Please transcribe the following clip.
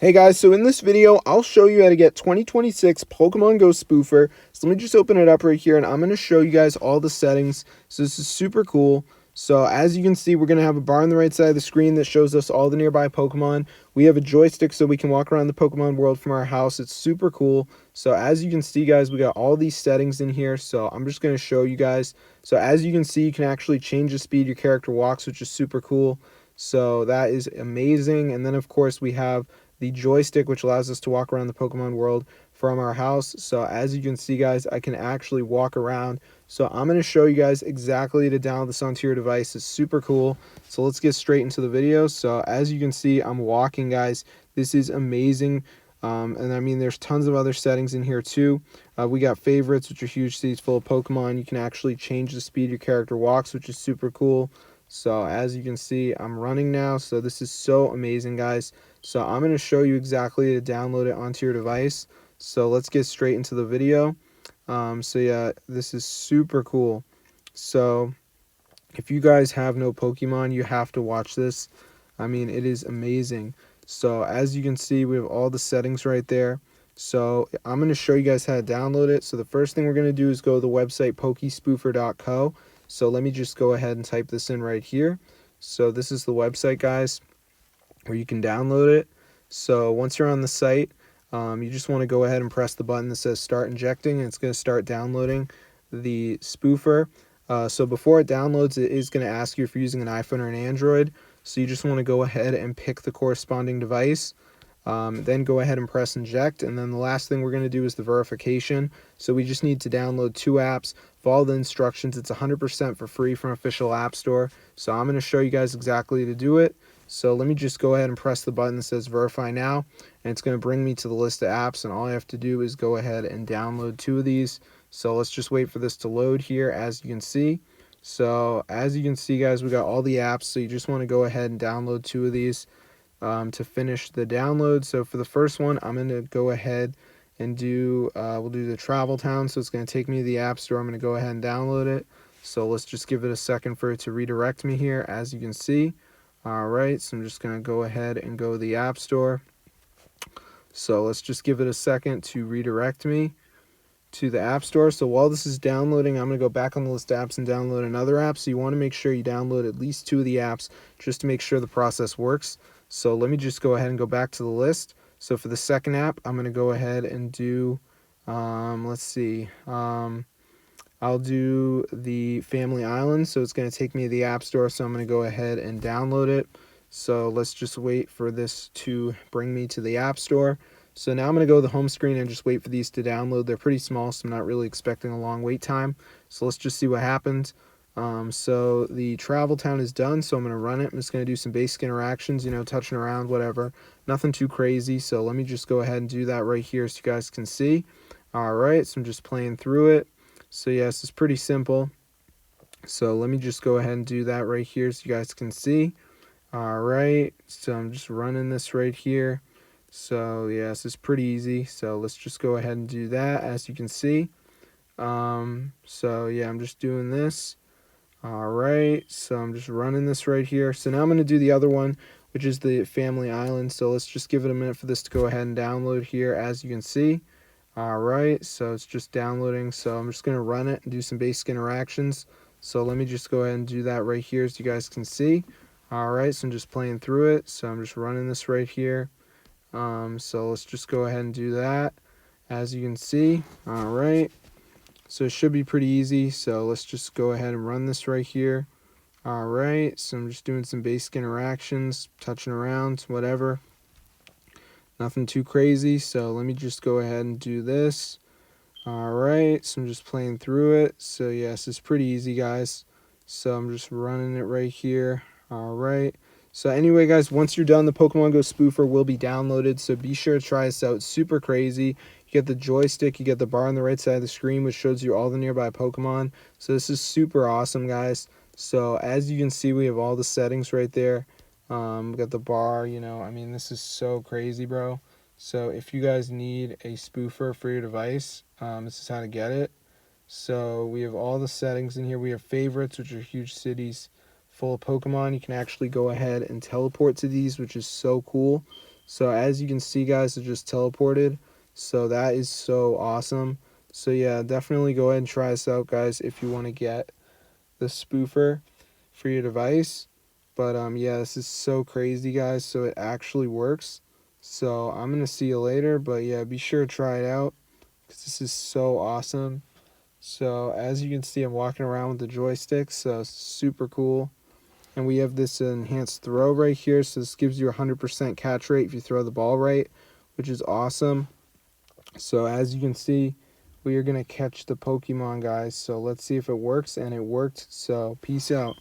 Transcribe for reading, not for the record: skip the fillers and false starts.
Hey guys, so in this video, I'll show you how to get 2026 Pokemon Go Spoofer. So let me just open it up right here and I'm going to show you guys all the settings. So this is super cool. So as you can see, we're going to have a bar on the right side of the screen that shows us all the nearby Pokemon. We have a joystick so we can walk around the Pokemon world from our house. It's super cool. So as you can see, guys, we got all these settings in here. So I'm just going to show you guys. So as you can see, you can actually change the speed your character walks, which is super cool. So that is amazing. And then of course we have the joystick, which allows us to walk around the Pokemon world from our house. So as you can see, guys, I can actually walk around. So I'm going to show you guys exactly to download this onto your device. It's super cool. So let's get straight into the video. So as you can see, I'm walking, guys. This is amazing. And I mean, there's tons of other settings in here too. We got favorites, which are huge cities full of Pokemon. You can actually change the speed your character walks, which is super cool. So as you can see, I'm running now. So this is so amazing, guys. So I'm going to show you exactly to download it onto your device. So let's get straight into the video. So yeah, this is super cool. So if you guys have no Pokemon, you have to watch this. I mean, it is amazing. So as you can see, we have all the settings right there. So I'm going to show you guys how to download it. So the first thing we're going to do is go to the website pokespoofer.co. So let me just go ahead and type this in right here. So this is the website, guys, where you can download it. So once you're on the site, you just want to go ahead and press the button that says start injecting, and it's going to start downloading the spoofer. So before it downloads, it is going to ask you if you're using an iPhone or an Android. So you just want to go ahead and pick the corresponding device. Then go ahead and press inject, and then the last thing we're going to do is the verification. So we just need to download 2 apps, follow the instructions. It's 100% for free from official app store. So I'm going to show you guys exactly to do it. So let me just go ahead and press the button that says verify now, and it's going to bring me to the list of apps, and all I have to do is go ahead and download 2 of these. So let's just wait for this to load here. As you can see, guys, we got all the apps. So you just want to go ahead and download 2 of these to finish the download. So for the first one, I'm going to go ahead and we'll do the travel town. So it's going to take me to the app store. I'm going to go ahead and download it. So let's just give it a second for it to redirect me here. As you can see, all right, so I'm just going to go ahead and go to the app store. So let's just give it a second to redirect me to the app store. So while this is downloading, I'm going to go back on the list of apps and download another app. So you want to make sure you download at least 2 of the apps just to make sure the process works. So let me just go ahead and go back to the list. So for the second app, I'm going to go ahead and do, let's see, I'll do the Family Island. So it's going to take me to the App Store. So I'm going to go ahead and download it. So let's just wait for this to bring me to the App Store. So now I'm going to go to the home screen and just wait for these to download. They're pretty small, so I'm not really expecting a long wait time. So let's just see what happens. So the travel town is done, so I'm going to run it. I'm just going to do some basic interactions, touching around, whatever. Nothing too crazy, so let me just go ahead and do that right here so you guys can see. All right, so I'm just playing through it. So yes, it's pretty simple. So let me just go ahead and do that right here so you guys can see. All right, so I'm just running this right here. So yes, it's pretty easy. So let's just go ahead and do that, as you can see. So yeah, I'm just doing this. All right, so I'm just running this right here. So now I'm going to do the other one, which is the Family Island. So let's just give it a minute for this to go ahead and download here, as you can see. All right, so it's just downloading. So I'm just going to run it and do some basic interactions. So let me just go ahead and do that right here so you guys can see. All right, so I'm just playing through it. So I'm just running this right here. So let's just go ahead and do that, as you can see. All right. So it should be pretty easy. So let's just go ahead and run this right here. All right, so I'm just doing some basic interactions, touching around, whatever. Nothing too crazy. So let me just go ahead and do this. All right, so I'm just playing through it. So yes, it's pretty easy, guys. So I'm just running it right here. All right. So anyway, guys, once you're done, the Pokemon Go Spoofer will be downloaded. So be sure to try this out. It's super crazy. You get the joystick, you get the bar on the right side of the screen, which shows you all the nearby Pokemon. So this is super awesome, guys. So as you can see, we have all the settings right there. We got the bar, I mean, this is so crazy, bro. So if you guys need a spoofer for your device, this is how to get it. So we have all the settings in here. We have favorites, which are huge cities full of Pokemon. You can actually go ahead and teleport to these, which is so cool. So as you can see, guys, it just teleported. So that is so awesome. So yeah, definitely go ahead and try this out, guys, if you want to get the spoofer for your device. But yeah, this is so crazy, guys. So it actually works. So I'm gonna see you later. But yeah, be sure to try it out because this is so awesome. So as you can see, I'm walking around with the joystick. So super cool. And we have this enhanced throw right here. So this gives you a 100% catch rate if you throw the ball right, which is awesome. So as you can see, we are going to catch the Pokemon, guys. So let's see if it works, and it worked. So peace out.